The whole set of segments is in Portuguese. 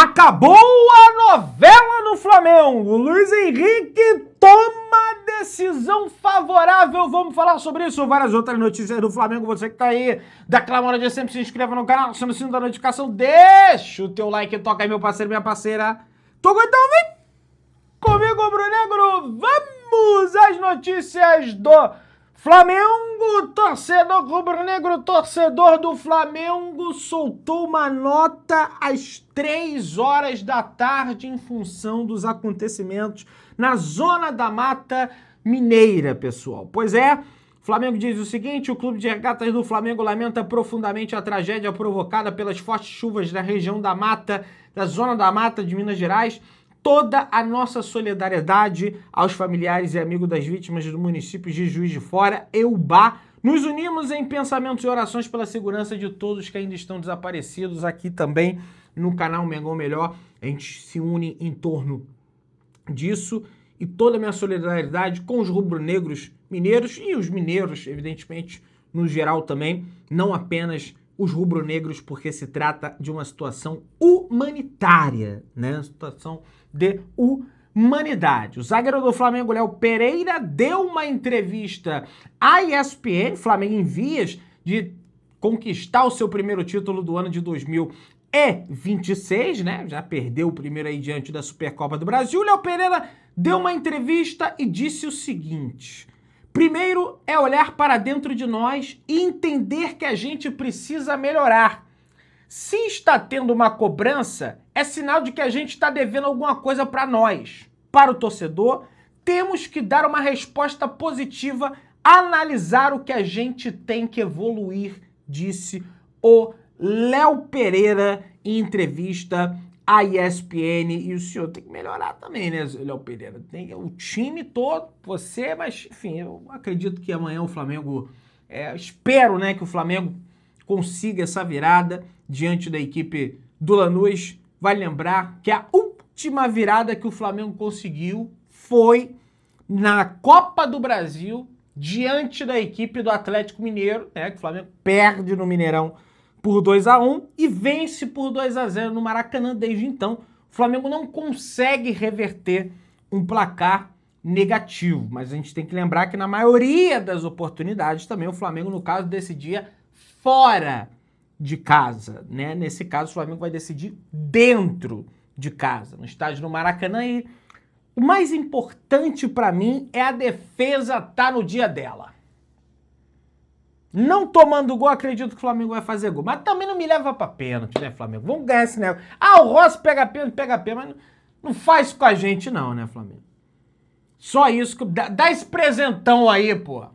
Acabou a novela no Flamengo. Luiz Henrique toma decisão favorável. Vamos falar sobre isso. Várias outras notícias do Flamengo. Você que tá aí, daquela hora de sempre, se inscreva no canal, aciona o sino da notificação, deixa o teu like, toca aí, meu parceiro, minha parceira. Tô então, vem comigo, rubro-negro. Vamos às notícias do Flamengo. Torcedor rubro-negro, torcedor do Flamengo, soltou uma nota às 3 horas da tarde em função dos acontecimentos na Zona da Mata Mineira, pessoal. Pois é, o Flamengo diz o seguinte: o Clube de Regatas do Flamengo lamenta profundamente a tragédia provocada pelas fortes chuvas na região da Mata, da Zona da Mata de Minas Gerais. Toda a nossa solidariedade aos familiares e amigos das vítimas do município de Juiz de Fora, Eubá. Nos unimos em pensamentos e orações pela segurança de todos que ainda estão desaparecidos. Aqui também no canal Mengão Melhor, a gente se une em torno disso. E toda a minha solidariedade com os rubro-negros mineiros e os mineiros, evidentemente, no geral também, não apenas os rubro-negros, porque se trata de uma situação humanitária, né? Situação de humanidade. O zagueiro do Flamengo, Léo Pereira, deu uma entrevista à ESPN, Flamengo em vias de conquistar o seu primeiro título do ano de 2026, né? Já perdeu o primeiro aí diante da Supercopa do Brasil. O Léo Pereira deu uma entrevista e disse o seguinte: primeiro é olhar para dentro de nós e entender que a gente precisa melhorar. Se está tendo uma cobrança, é sinal de que a gente está devendo alguma coisa para nós. Para o torcedor, temos que dar uma resposta positiva, analisar o que a gente tem que evoluir, disse o Léo Pereira em entrevista à ESPN. E o senhor tem que melhorar também, né, Léo Pereira? Tem o time todo, você, mas enfim, eu acredito que amanhã o Flamengo, espero, né, que o Flamengo consiga essa virada diante da equipe do Lanús. Vale lembrar que a última virada que o Flamengo conseguiu foi na Copa do Brasil, diante da equipe do Atlético Mineiro, né, que o Flamengo perde no Mineirão por 2-1 e vence por 2-0 no Maracanã. Desde então, o Flamengo não consegue reverter um placar negativo. Mas a gente tem que lembrar que na maioria das oportunidades também o Flamengo, no caso, decidia fora de casa, né? Nesse caso, o Flamengo vai decidir dentro de casa, no estádio do Maracanã. E o mais importante para mim é a defesa estar no dia dela. Não tomando gol, acredito que o Flamengo vai fazer gol. Mas também não me leva pra pênalti, né, Flamengo? Vamos ganhar esse negócio. Ah, o Rossi pega pênalti, mas não faz isso com a gente não, né, Flamengo? Só isso. Dá esse presentão aí, pô.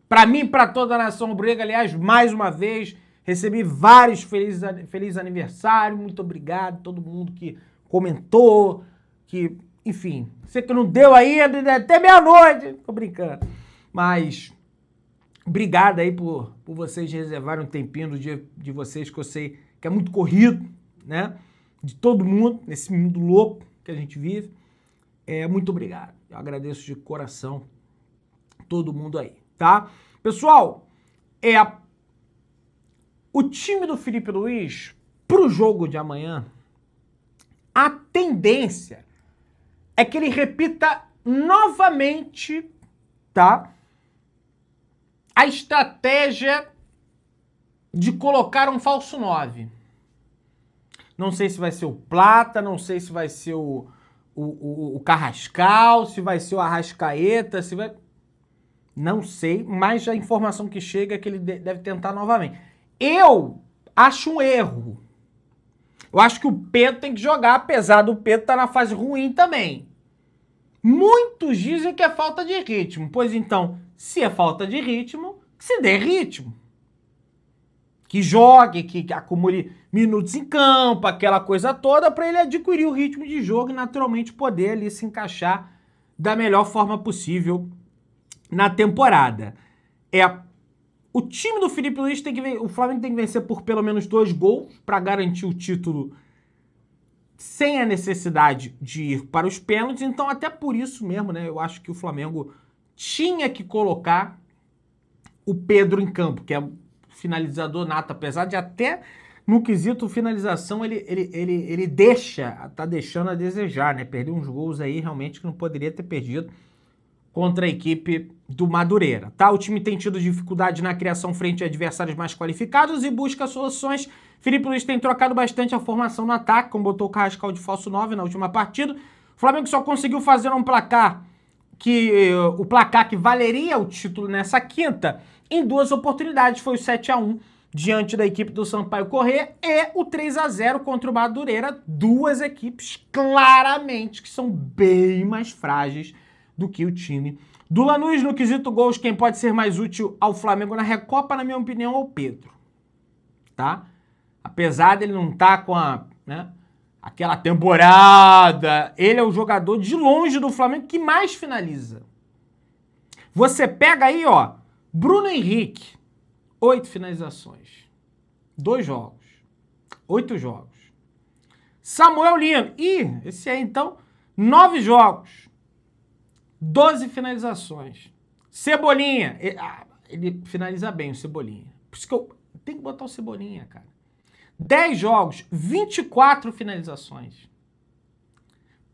Pra mim e pra toda a nação rubro-negra. Aliás, mais uma vez, recebi vários feliz aniversário. Muito obrigado a todo mundo que comentou, que, enfim, você que não deu ainda, até meia-noite. Tô brincando. Mas obrigado aí por vocês reservarem um tempinho do dia de vocês, que eu sei que é muito corrido, né? De todo mundo, nesse mundo louco que a gente vive. Muito obrigado. Eu agradeço de coração todo mundo aí, tá? Pessoal, o time do Felipe Luiz, pro jogo de amanhã, a tendência é que ele repita novamente, tá? A estratégia de colocar um falso 9. Não sei se vai ser o Plata, não sei se vai ser o Carrascal, se vai ser o Arrascaeta, se vai... Não sei, mas a informação que chega é que ele deve tentar novamente. Eu acho um erro. Eu acho que o Pedro tem que jogar, apesar do Pedro estar na fase ruim também. Muitos dizem que é falta de ritmo. Pois então, se é falta de ritmo, que se dê ritmo. Que jogue, que acumule minutos em campo, aquela coisa toda, para ele adquirir o ritmo de jogo e naturalmente poder ali se encaixar da melhor forma possível na temporada. O time do Felipe Luiz o Flamengo tem que vencer por pelo menos 2 gols para garantir o título sem a necessidade de ir para os pênaltis. Então, até por isso mesmo, né, eu acho que o Flamengo tinha que colocar o Pedro em campo, que é finalizador nato, apesar de até no quesito finalização, ele tá deixando a desejar, né? Perdeu uns gols aí realmente que não poderia ter perdido contra a equipe do Madureira, tá? O time tem tido dificuldade na criação frente a adversários mais qualificados e busca soluções. Felipe Luiz tem trocado bastante a formação no ataque, como botou o Carrascal de falso 9 na última partida. O Flamengo só conseguiu fazer o placar que valeria o título nessa quinta em 2 oportunidades. Foi o 7-1 diante da equipe do Sampaio Corrêa e o 3-0 contra o Madureira. 2 equipes claramente que são bem mais frágeis do que o time do Lanús. No quesito gols, quem pode ser mais útil ao Flamengo na Recopa, na minha opinião, é o Pedro, tá? Apesar dele não estar com aquela temporada, ele é o jogador de longe do Flamengo que mais finaliza. Você pega aí, ó, Bruno Henrique, 8 finalizações, 2 jogos, 8 jogos. Samuel Lino, esse aí então, 9 jogos, 12 finalizações. Cebolinha, ele finaliza bem o Cebolinha. Por isso que eu tenho que botar o Cebolinha, cara. 10 jogos, 24 finalizações.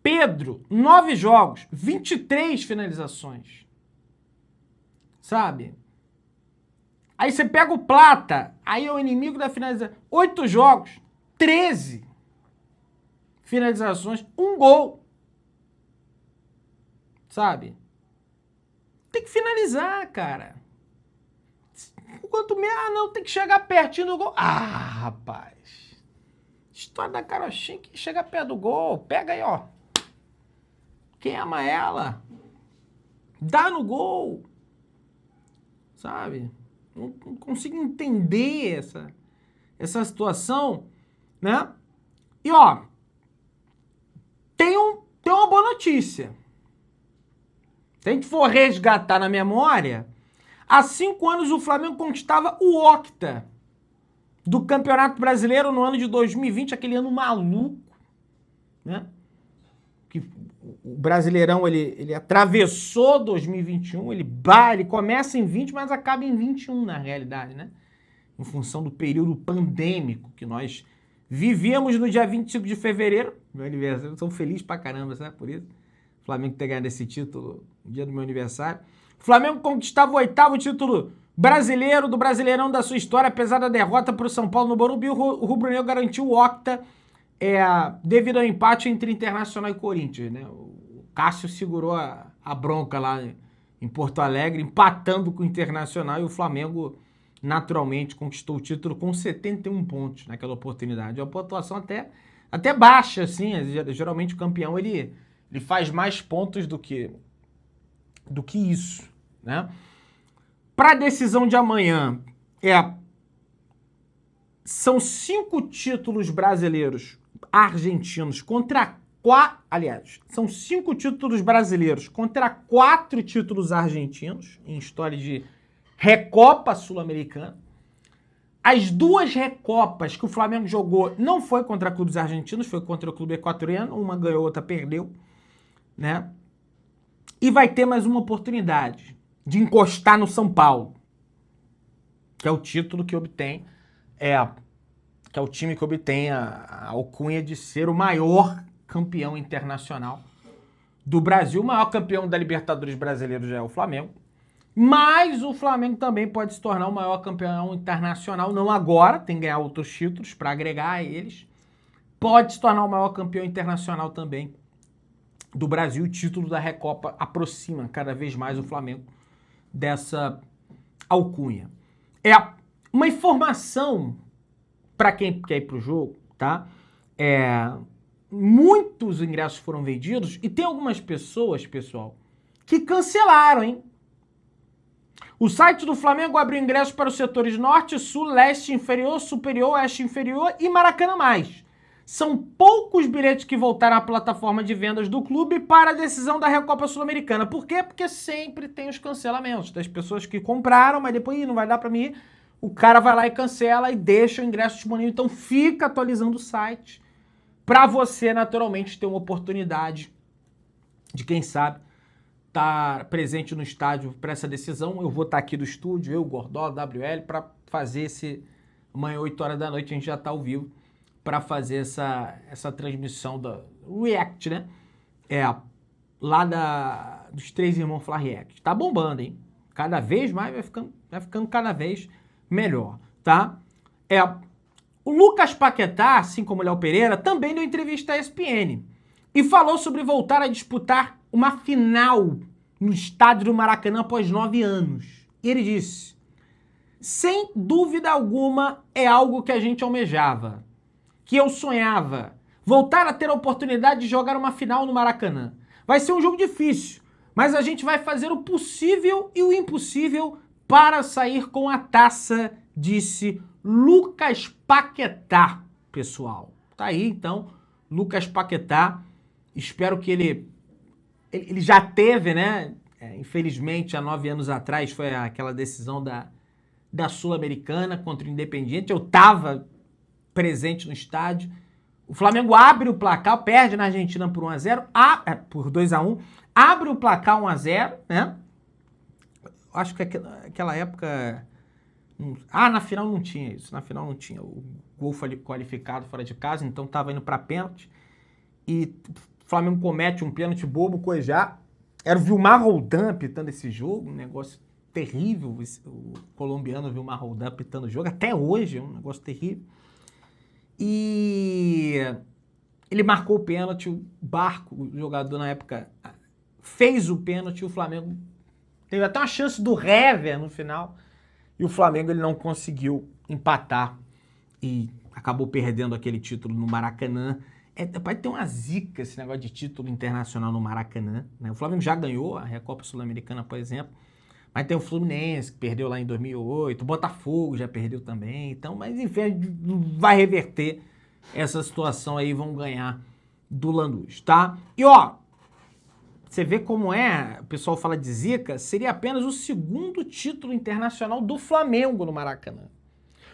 Pedro, 9 jogos, 23 finalizações. Sabe? Aí você pega o Plata, aí é o inimigo da finalização. 8 jogos, 13 finalizações, 1 gol. Sabe? Tem que finalizar, cara. Quanto menos, não, tem que chegar pertinho do gol. Rapaz. História da carochinha que chega perto do gol. Pega aí, ó. Quem ama ela? Dá no gol. Sabe? Não consigo entender essa situação, né? E, ó, tem uma boa notícia. Se a gente for resgatar na memória, há 5 anos o Flamengo conquistava o octa do Campeonato Brasileiro no ano de 2020, aquele ano maluco, né? Que o Brasileirão, ele atravessou 2021, ele começa em 20, mas acaba em 21 na realidade, né? Em função do período pandêmico que nós vivíamos no dia 25 de fevereiro, meu aniversário, eu sou feliz pra caramba, sabe, por isso? O Flamengo ter ganhado esse título no dia do meu aniversário. O Flamengo conquistava o 8º título brasileiro do Brasileirão da sua história, apesar da derrota para o São Paulo no Morumbi. O rubro-negro garantiu o octa devido ao empate entre Internacional e Corinthians, né? O Cássio segurou a bronca lá em Porto Alegre, empatando com o Internacional, e o Flamengo naturalmente conquistou o título com 71 pontos naquela oportunidade. É uma pontuação até baixa, assim. Geralmente o campeão ele faz mais pontos do que isso, né? Para a decisão de amanhã, são 5 títulos brasileiros argentinos contra 4... Aliás, são 5 títulos brasileiros contra 4 títulos argentinos em história de Recopa Sul-Americana. As 2 Recopas que o Flamengo jogou não foi contra clubes argentinos, foi contra o clube equatoriano. Uma ganhou, outra perdeu, né? E vai ter mais uma oportunidade de encostar no São Paulo, que é o título que obtém, que é o time que obtém a alcunha de ser o maior campeão internacional do Brasil. O maior campeão da Libertadores brasileiro já é o Flamengo, mas o Flamengo também pode se tornar o maior campeão internacional, não agora, tem que ganhar outros títulos para agregar a eles. Pode se tornar o maior campeão internacional também do Brasil. O título da Recopa aproxima cada vez mais o Flamengo dessa alcunha. Uma informação para quem quer ir pro jogo, tá? Muitos ingressos foram vendidos e tem algumas pessoas, pessoal, que cancelaram, hein? O site do Flamengo abriu ingressos para os setores norte, sul, leste inferior, superior, oeste inferior e Maracanã mais. São poucos bilhetes que voltaram à plataforma de vendas do clube para a decisão da Recopa Sul-Americana. Por quê? Porque sempre tem os cancelamentos das pessoas que compraram, mas depois não vai dar para mim ir. O cara vai lá e cancela e deixa o ingresso disponível. Então fica atualizando o site para você, naturalmente, ter uma oportunidade de, quem sabe, estar presente no estádio para essa decisão. Eu vou estar aqui do estúdio, eu, Gordó, WL, para fazer esse Amanhã, 8 horas da noite, a gente já tá ao vivo para fazer essa transmissão do React, né? Lá dos Três Irmãos Fla React. Tá bombando, hein? Cada vez mais vai ficando cada vez melhor, tá? O Lucas Paquetá, assim como o Léo Pereira, também deu entrevista à ESPN e falou sobre voltar a disputar uma final no estádio do Maracanã após 9 anos. E ele disse: sem dúvida alguma é algo que a gente almejava, que eu sonhava, voltar a ter a oportunidade de jogar uma final no Maracanã. Vai ser um jogo difícil, mas a gente vai fazer o possível e o impossível para sair com a taça, disse Lucas Paquetá, pessoal. Tá aí, então, Lucas Paquetá. Espero que ele já teve, né? Infelizmente, há 9 anos atrás, foi aquela decisão da Sul-Americana contra o Independiente. Eu estava presente no estádio. O Flamengo abre o placar, perde na Argentina por 1-0, por 2-1, abre o placar 1-0, né? Acho que aquela época... na final não tinha isso. Na final não tinha. O gol foi qualificado fora de casa, então estava indo para pênalti. E o Flamengo comete um pênalti bobo, coisa. Era o Vilmar Roldan apitando esse jogo, um negócio terrível. O colombiano Vilmar Roldan apitando o jogo, até hoje, é um negócio terrível. E ele marcou o pênalti, o Barco, o jogador na época, fez o pênalti, o Flamengo teve até uma chance do Hever no final. E o Flamengo ele não conseguiu empatar e acabou perdendo aquele título no Maracanã. Vai ter uma zica esse negócio de título internacional no Maracanã, né? O Flamengo já ganhou a Recopa Sul-Americana, por exemplo, mas tem o Fluminense, que perdeu lá em 2008, o Botafogo já perdeu também, então, mas enfim, vai reverter essa situação aí, vão ganhar do Lanús, tá? E ó, você vê como o pessoal fala de zica, seria apenas o segundo título internacional do Flamengo no Maracanã.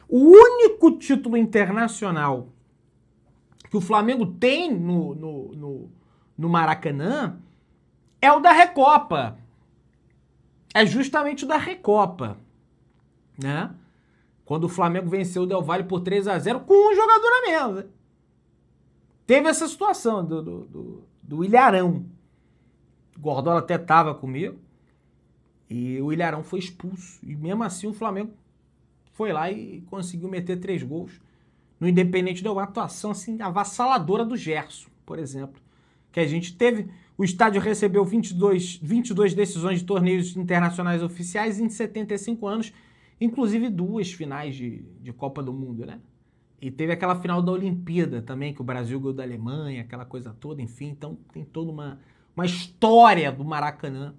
O único título internacional que o Flamengo tem no Maracanã é o da Recopa. É justamente o da Recopa, né? Quando o Flamengo venceu o Del Valle por 3-0 com um jogador a menos, né? Teve essa situação do Ilharão. O Gordola até estava comigo e o Ilharão foi expulso. E mesmo assim o Flamengo foi lá e conseguiu meter 3 gols. No Independente deu uma atuação assim, avassaladora do Gerson, por exemplo. Que a gente teve... O estádio recebeu 22 decisões de torneios internacionais oficiais em 75 anos, inclusive 2 finais de Copa do Mundo, né? E teve aquela final da Olimpíada também, que o Brasil ganhou da Alemanha, aquela coisa toda, enfim. Então tem toda uma história do Maracanã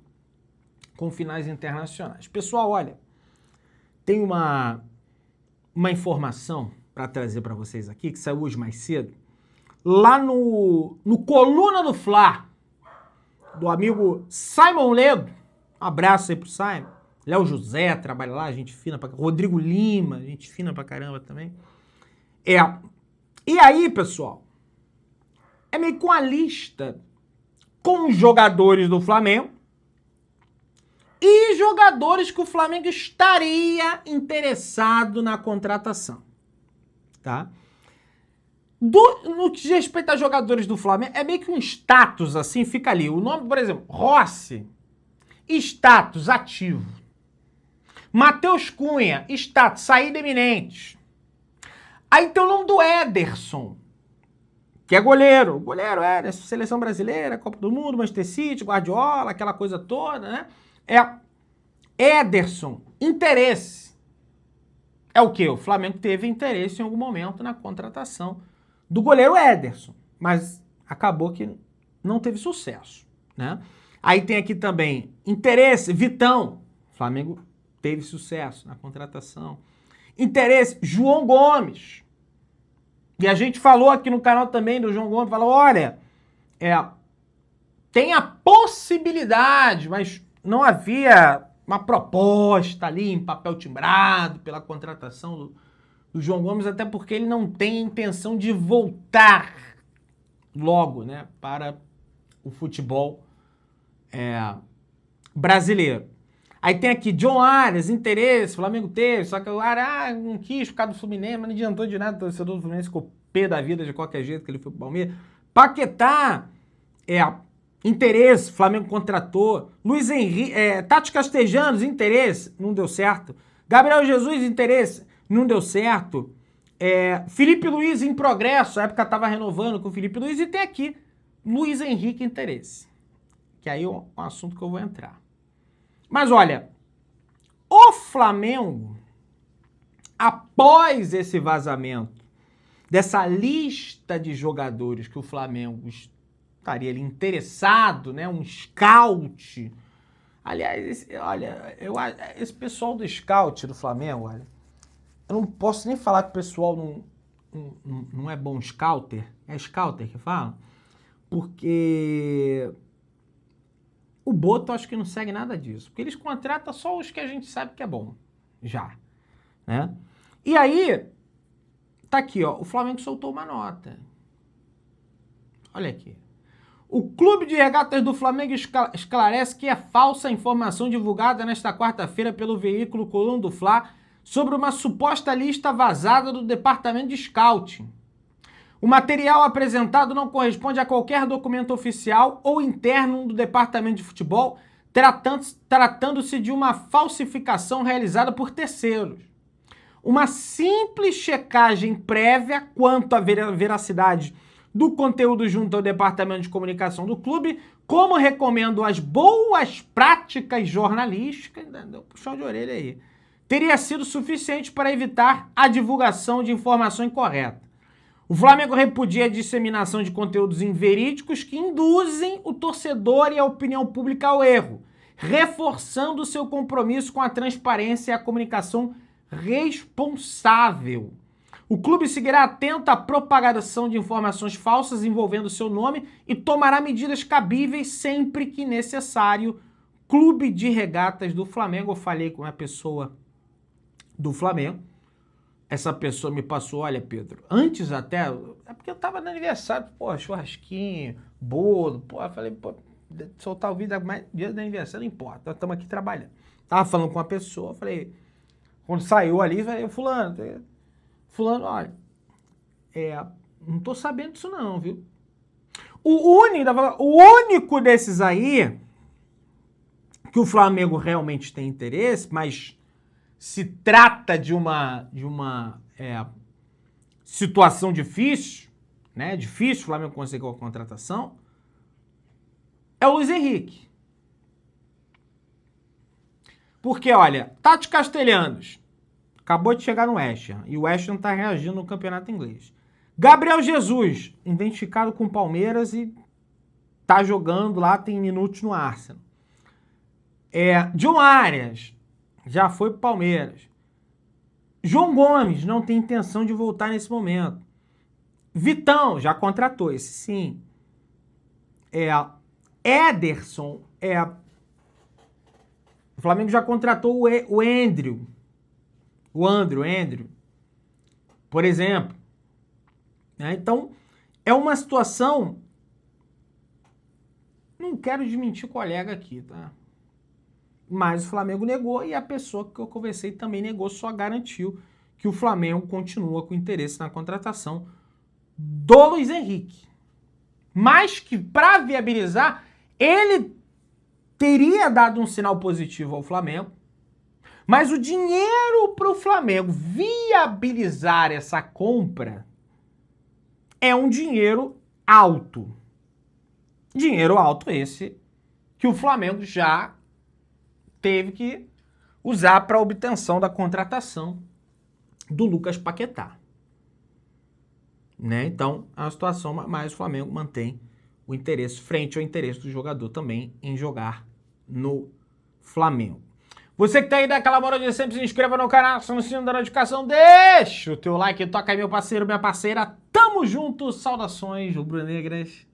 com finais internacionais. Pessoal, olha, tem uma informação para trazer para vocês aqui, que saiu hoje mais cedo, lá no Coluna do Fla, do amigo Simon Ledo, um abraço aí pro Simon, Léo José trabalha lá, gente fina pra caramba, Rodrigo Lima, gente fina pra caramba também. E aí, pessoal, é meio com a lista com os jogadores do Flamengo e jogadores que o Flamengo estaria interessado na contratação, tá? No que diz respeito a jogadores do Flamengo, é meio que um status, assim, fica ali. O nome, por exemplo, Rossi, status ativo. Matheus Cunha, status, saída iminente. Aí tem o nome do Ederson, que é goleiro. Goleiro é seleção brasileira, Copa do Mundo, Manchester City, Guardiola, aquela coisa toda, né? Ederson, interesse. É o quê? O Flamengo teve interesse em algum momento na contratação do goleiro Ederson, mas acabou que não teve sucesso, né? Aí tem aqui também interesse, Vitão. O Flamengo teve sucesso na contratação. Interesse, João Gomes. E a gente falou aqui no canal também do João Gomes, falou, olha, tem a possibilidade, mas não havia uma proposta ali em papel timbrado pela contratação do João Gomes, até porque ele não tem intenção de voltar logo, né, para o futebol brasileiro. Aí tem aqui John Arias, interesse, Flamengo teve, só que o Arias não quis por causa do Fluminense, mas não adiantou de nada, o torcedor do Fluminense ficou pé da vida de qualquer jeito que ele foi pro Palmeiras. Paquetá, interesse, Flamengo contratou. Luiz Henrique, Tati Castejanos, interesse, não deu certo. Gabriel Jesus, interesse, não deu certo. Felipe Luiz em progresso, a época tava renovando com o Felipe Luiz, e tem aqui Luiz Henrique interesse, que aí é um assunto que eu vou entrar. Mas olha, o Flamengo, após esse vazamento dessa lista de jogadores que o Flamengo estaria ali interessado, né, um scout. Aliás, esse pessoal do scout do Flamengo, olha, eu não posso nem falar que o pessoal não é bom scouter, é scouter que fala, porque o Boto acho que não segue nada disso, porque eles contratam só os que a gente sabe que é bom, já, né? E aí, tá aqui, ó, o Flamengo soltou uma nota. Olha aqui. O Clube de Regatas do Flamengo esclarece que é falsa a informação divulgada nesta quarta-feira pelo veículo Coluna do Fla sobre uma suposta lista vazada do departamento de scouting. O material apresentado não corresponde a qualquer documento oficial ou interno do departamento de futebol, tratando-se de uma falsificação realizada por terceiros. Uma simples checagem prévia quanto à veracidade do conteúdo junto ao departamento de comunicação do clube, como recomendo as boas práticas jornalísticas, deu um puxão de orelha aí, teria sido suficiente para evitar a divulgação de informação incorreta. O Flamengo repudia a disseminação de conteúdos inverídicos que induzem o torcedor e a opinião pública ao erro, reforçando seu compromisso com a transparência e a comunicação responsável. O clube seguirá atento à propagação de informações falsas envolvendo seu nome e tomará medidas cabíveis sempre que necessário. Clube de Regatas do Flamengo. Eu falei com uma pessoa do Flamengo. Essa pessoa me passou, olha, Pedro, antes até, é porque eu tava no aniversário, pô, churrasquinho, bolo, pô, eu falei, pô, soltar o vídeo, mas dia do aniversário não importa, nós estamos aqui trabalhando. Tava falando com uma pessoa, falei, quando saiu ali, falei, fulano, olha, não tô sabendo disso não, viu? O único desses aí, que o Flamengo realmente tem interesse, mas se trata de uma situação difícil, né? Difícil o Flamengo conseguir a contratação, é o Luiz Henrique. Porque, olha, Tati Castejanos acabou de chegar no West Ham, e o West Ham tá reagindo no campeonato inglês. Gabriel Jesus, identificado com o Palmeiras e tá jogando lá, tem minutos no Arsenal. John Arias já foi pro Palmeiras. João Gomes não tem intenção de voltar nesse momento. Vitão já contratou, esse sim. Ederson, o Flamengo já contratou o Andrew. O Andrew, por exemplo. Então, é uma situação... Não quero desmentir o colega aqui, tá? Mas o Flamengo negou e a pessoa que eu conversei também negou, só garantiu que o Flamengo continua com interesse na contratação do Luiz Henrique. Mas que, para viabilizar, ele teria dado um sinal positivo ao Flamengo, mas o dinheiro para o Flamengo viabilizar essa compra é um dinheiro alto. Dinheiro alto esse que o Flamengo já teve que usar para a obtenção da contratação do Lucas Paquetá. Né? Então, é uma situação, mas o Flamengo mantém o interesse, frente ao interesse do jogador também em jogar no Flamengo. Você que tá aí daquela moral de sempre, se inscreva no canal, aciona o sino da notificação, deixa o teu like, toca aí meu parceiro, minha parceira, tamo junto, saudações rubro-negras.